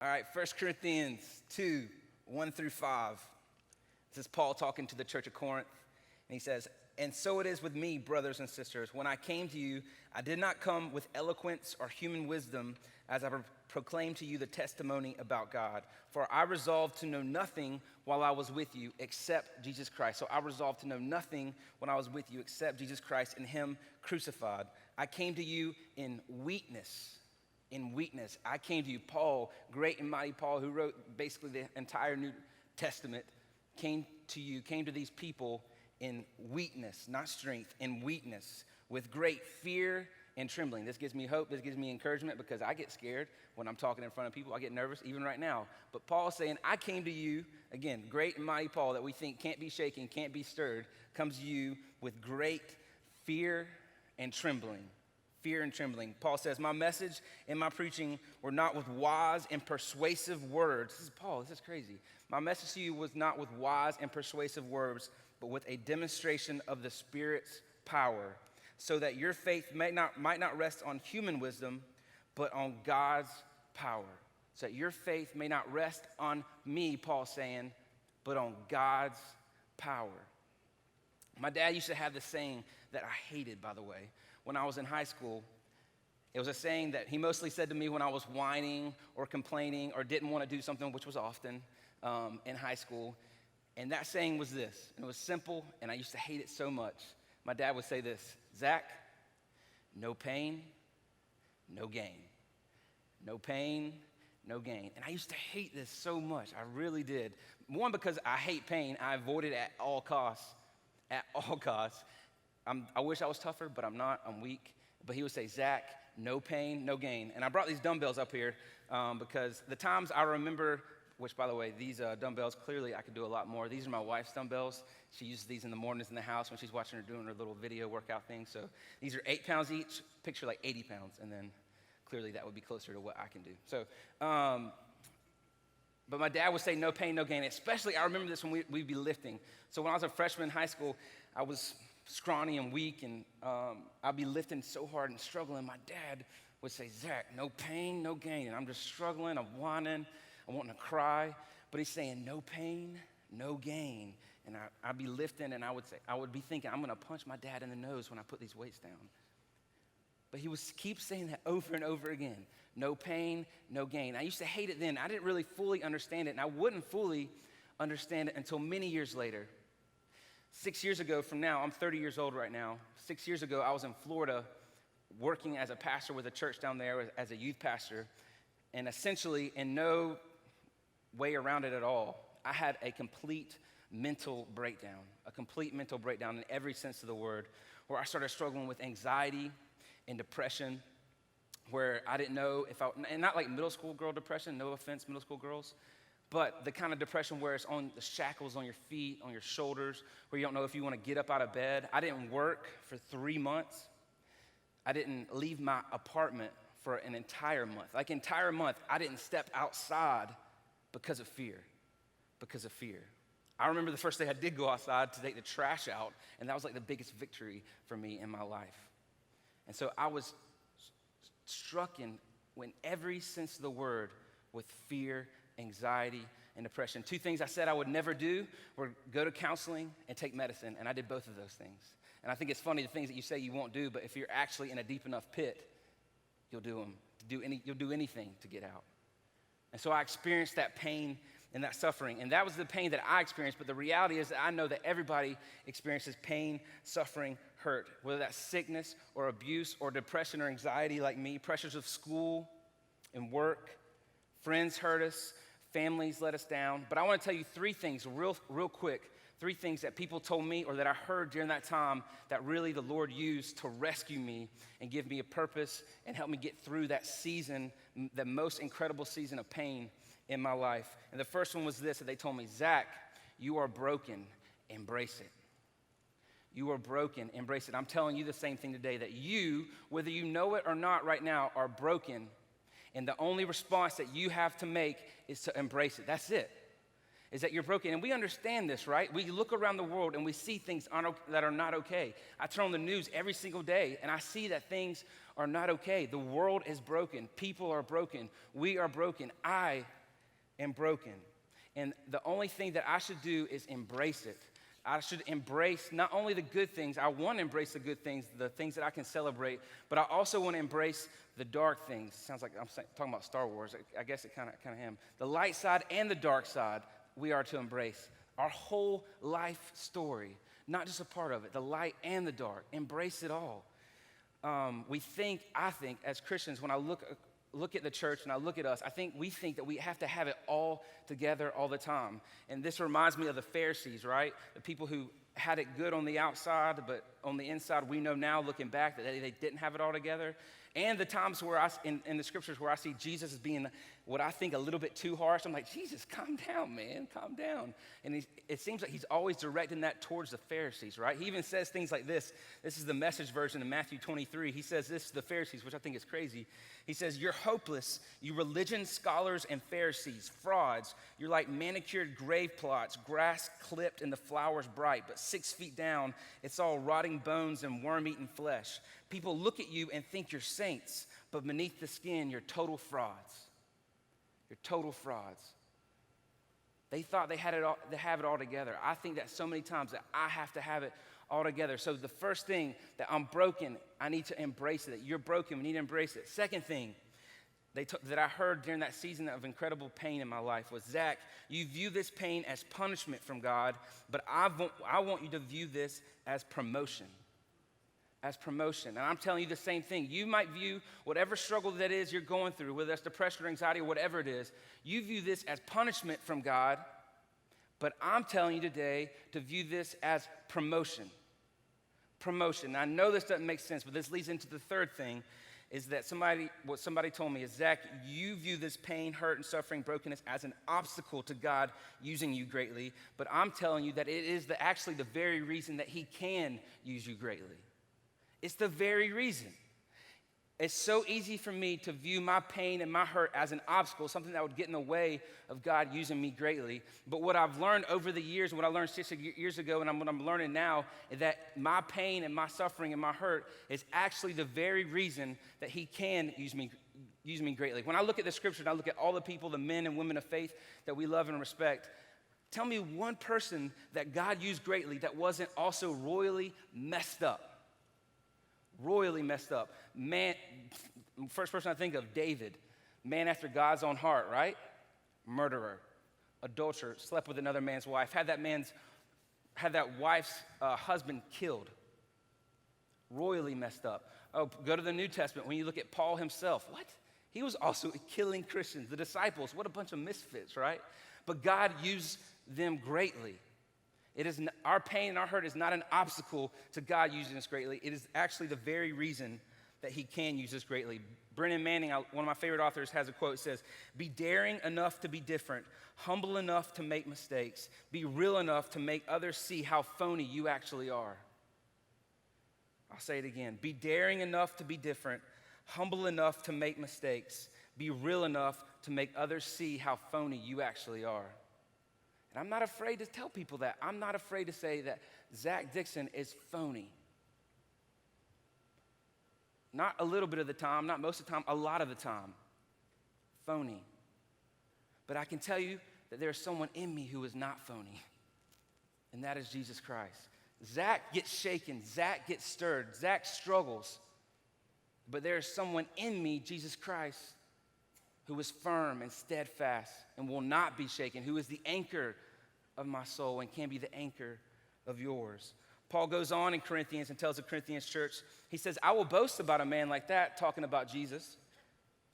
All right, 1 Corinthians 2, 1 through 5. This is Paul talking to the church of Corinth. And he says, "And so it is with me, brothers and sisters. When I came to you, I did not come with eloquence or human wisdom as I proclaimed to you the testimony about God. For I resolved to know nothing while I was with you except Jesus Christ." So I resolved to know nothing when I was with you except Jesus Christ and him crucified. I came to you in weakness. I came to you, Paul, great and mighty Paul, who wrote basically the entire New Testament, came to these people in weakness, not strength, in weakness, with great fear and trembling. This gives me hope, this gives me encouragement, because I get scared when I'm talking in front of people. I get nervous even right now. But Paul's saying, I came to you, again, great and mighty Paul that we think can't be shaken, can't be stirred, comes to you with great fear and trembling. Fear and trembling. Paul says, my message and my preaching were not with wise and persuasive words. This is Paul, this is crazy. My message to you was not with wise and persuasive words, but with a demonstration of the Spirit's power, so that your faith might not rest on human wisdom, but on God's power. So that your faith may not rest on me, Paul's saying, but on God's power. My dad used to have this saying that I hated, by the way. When I was in high school, it was a saying that he mostly said to me when I was whining or complaining or didn't want to do something, which was often in high school. And that saying was this, and it was simple, and I used to hate it so much. My dad would say this, Zach, no pain, no gain. No pain, no gain. And I used to hate this so much. I really did. One, because I hate pain. I avoid it at all costs. At all costs. I wish I was tougher, but I'm not. I'm weak. But he would say, Zach, no pain, no gain. And I brought these dumbbells up here because the times I remember, which, by the way, these dumbbells, clearly I could do a lot more. These are my wife's dumbbells. She uses these in the mornings in the house when she's watching her doing her little video workout thing. So these are 8 pounds each. Picture like 80 pounds. And then clearly that would be closer to what I can do. So, but my dad would say no pain, no gain. Especially, I remember this when we'd be lifting. So when I was a freshman in high school, I was scrawny and weak, and I'd be lifting so hard and struggling. My dad would say, Zach, no pain, no gain. And I'm just struggling, I'm whining, I'm wanting to cry. But he's saying no pain, no gain. And I'd be lifting, and I would be thinking, I'm going to punch my dad in the nose when I put these weights down. But he would keep saying that over and over again. No pain, no gain. I used to hate it then. I didn't really fully understand it, and I wouldn't fully understand it until many years later. 6 years ago from now, I'm 30 years old right now. 6 years ago, I was in Florida working as a pastor with a church down there as a youth pastor. And essentially, in no way around it at all, I had a complete mental breakdown in every sense of the word, where I started struggling with anxiety and depression, where I didn't know and not like middle school girl depression, no offense, middle school girls, but the kind of depression where it's on the shackles on your feet, on your shoulders, where you don't know if you want to get up out of bed. I didn't work for 3 months. I didn't leave my apartment for an entire month. I didn't step outside because of fear. I remember the first day I did go outside to take the trash out, and that was like the biggest victory for me in my life. And so I was struck in every sense of the word with fear, anxiety, and depression. 2 things I said I would never do were go to counseling and take medicine, and I did both of those things. And I think it's funny, the things that you say you won't do, but if you're actually in a deep enough pit, you'll do them. You'll do anything to get out. And so I experienced that pain and that suffering, and that was the pain that I experienced, but the reality is that I know that everybody experiences pain, suffering, hurt, whether that's sickness or abuse or depression or anxiety like me, pressures of school and work. Friends hurt us, families let us down. But I want to tell you 3 things real quick, 3 things that people told me or that I heard during that time that really the Lord used to rescue me and give me a purpose and help me get through that season, the most incredible season of pain in my life. And the first one was this, that they told me, Zach, you are broken, embrace it. You are broken, embrace it. I'm telling you the same thing today, that you, whether you know it or not right now, are broken. And the only response that you have to make is to embrace it. That's it, is that you're broken. And we understand this, right? We look around the world and we see things that are not okay. I turn on the news every single day and I see that things are not okay. The world is broken. People are broken. We are broken. I am broken. And the only thing that I should do is embrace it. I should embrace not only the good things, I want to embrace the good things, the things that I can celebrate, but I also want to embrace the dark things. Sounds like I'm talking about Star Wars. I guess it kind of am. The light side and the dark side we are to embrace. Our whole life story, not just a part of it, the light and the dark. Embrace it all. I think as Christians, when I look at the church and I look at us, we think that we have to have it all together all the time. And this reminds me of the Pharisees, right? The people who had it good on the outside, but on the inside, we know now looking back that they didn't have it all together. And the times where in the scriptures where I see Jesus as being what I think a little bit too harsh, I'm like, Jesus, calm down, man, calm down. And it seems like he's always directing that towards the Pharisees, right? He even says things like this. This is the Message version of Matthew 23. He says this to the Pharisees, which I think is crazy. He says, you're hopeless, you religion scholars and Pharisees, frauds. You're like manicured grave plots, grass clipped and the flowers bright, but 6 feet down, it's all rotting bones and worm-eaten flesh. People look at you and think you're saints, but beneath the skin, you're total frauds. You're total frauds. They thought they have it all together. I think that so many times that I have to have it all together. So the first thing, that I'm broken, I need to embrace it. That you're broken, we need to embrace it. Second thing that I heard during that season of incredible pain in my life was, Zach, you view this pain as punishment from God, but I want you to view this as promotion. As promotion. And I'm telling you the same thing. You might view whatever struggle that is you're going through, whether that's depression or anxiety or whatever it is, you view this as punishment from God, but I'm telling you today to view this as promotion. Promotion. Now, I know this doesn't make sense, but this leads into the third thing, is that what somebody told me is, Zach, you view this pain, hurt, and suffering, brokenness as an obstacle to God using you greatly, but I'm telling you that it is actually the very reason that he can use you greatly. It's the very reason. It's so easy for me to view my pain and my hurt as an obstacle, something that would get in the way of God using me greatly. But what I've learned over the years, and what I learned 6 years ago, and what I'm learning now, is that my pain and my suffering and my hurt is actually the very reason that he can use me greatly. When I look at the scripture and I look at all the people, the men and women of faith that we love and respect, tell me one person that God used greatly that wasn't also royally messed up. Royally messed up. Man, first person I think of, David, man after God's own heart, right? Murderer, adulterer, slept with another man's wife, had that wife's husband killed. Royally messed up. Oh, go to the New Testament. When you look at Paul himself, what? He was also killing Christians, the disciples. What a bunch of misfits, right? But God used them greatly. Our pain and our hurt is not an obstacle to God using us greatly. It is actually the very reason that he can use us greatly. Brennan Manning, one of my favorite authors, has a quote that says, be daring enough to be different, humble enough to make mistakes, be real enough to make others see how phony you actually are. I'll say it again. Be daring enough to be different, humble enough to make mistakes, be real enough to make others see how phony you actually are. And I'm not afraid to tell people that. I'm not afraid to say that Zach Dickson is phony. Not a little bit of the time, not most of the time, a lot of the time. Phony. But I can tell you that there's someone in me who is not phony, and that is Jesus Christ. Zach gets shaken, Zach gets stirred, Zach struggles, but there is someone in me, Jesus Christ, who is firm and steadfast and will not be shaken, who is the anchor of my soul and can be the anchor of yours. Paul goes on in Corinthians and tells the Corinthians church, he says, I will boast about a man like that, talking about Jesus,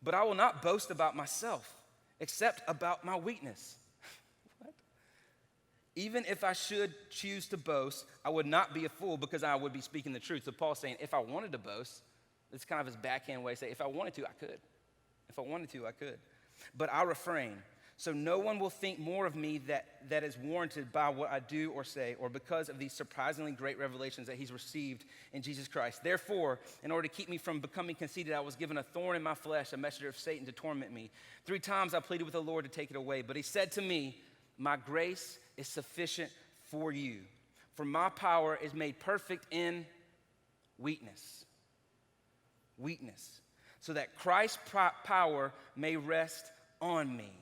but I will not boast about myself, except about my weakness. What? Even if I should choose to boast, I would not be a fool because I would be speaking the truth. So Paul's saying, if I wanted to boast, it's kind of his backhand way to say, if I wanted to, I could. If I wanted to, I could. But I refrain, so no one will think more of me that is warranted by what I do or say, or because of these surprisingly great revelations that he's received in Jesus Christ. Therefore, in order to keep me from becoming conceited, I was given a thorn in my flesh, a messenger of Satan to torment me. 3 times I pleaded with the Lord to take it away, but he said to me, my grace is sufficient for you, for my power is made perfect in weakness. weakness, so that Christ's power may rest on me.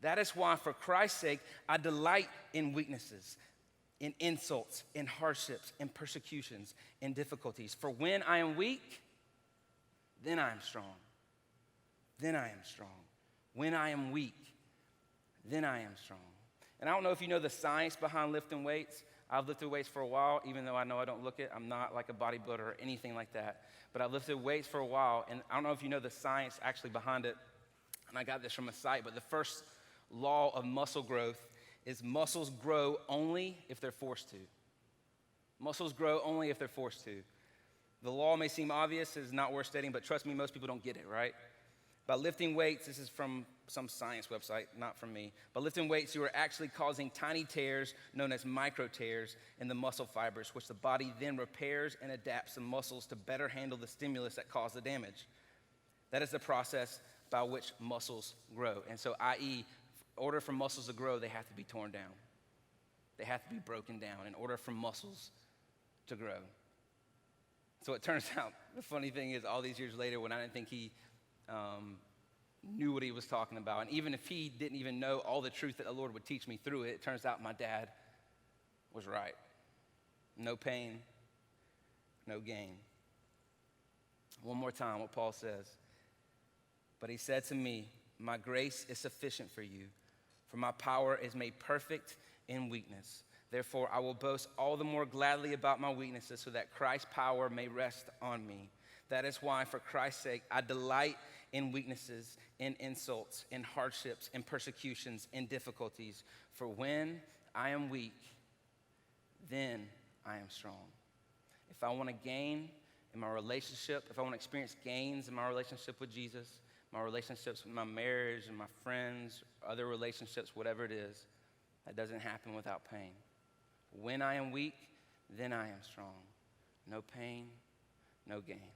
That is why, for Christ's sake, I delight in weaknesses, in insults, in hardships, in persecutions, in difficulties. For when I am weak, then I am strong. Then I am strong. When I am weak, then I am strong. And I don't know if you know the science behind lifting weights. I've lifted weights for a while, even though I know I don't look it. I'm not like a bodybuilder or anything like that. But I've lifted weights for a while, and I don't know if you know the science actually behind it. And I got this from a site, but the first law of muscle growth is muscles grow only if they're forced to. Muscles grow only if they're forced to. The law may seem obvious, it's not worth stating, but trust me, most people don't get it, right? By lifting weights, this is from some science website, not from me. By lifting weights, you are actually causing tiny tears known as micro tears in the muscle fibers, which the body then repairs and adapts the muscles to better handle the stimulus that caused the damage. That is the process by which muscles grow. And so, i.e., in order for muscles to grow, they have to be torn down. They have to be broken down in order for muscles to grow. So it turns out, the funny thing is, all these years later, when I didn't think he knew what he was talking about, and even if he didn't even know all the truth that the Lord would teach me through it, it turns out my dad was right. No pain, no gain. One more time, what Paul says. But he said to me, my grace is sufficient for you, for my power is made perfect in weakness. Therefore, I will boast all the more gladly about my weaknesses, so that Christ's power may rest on me. That is why, for Christ's sake, I delight in weaknesses, in insults, in hardships, in persecutions, in difficulties. For when I am weak, then I am strong. If I want to gain in my relationship, if I want to experience gains in my relationship with Jesus, my relationships with my marriage and my friends, other relationships, whatever it is, that doesn't happen without pain. When I am weak, then I am strong. No pain, no gain.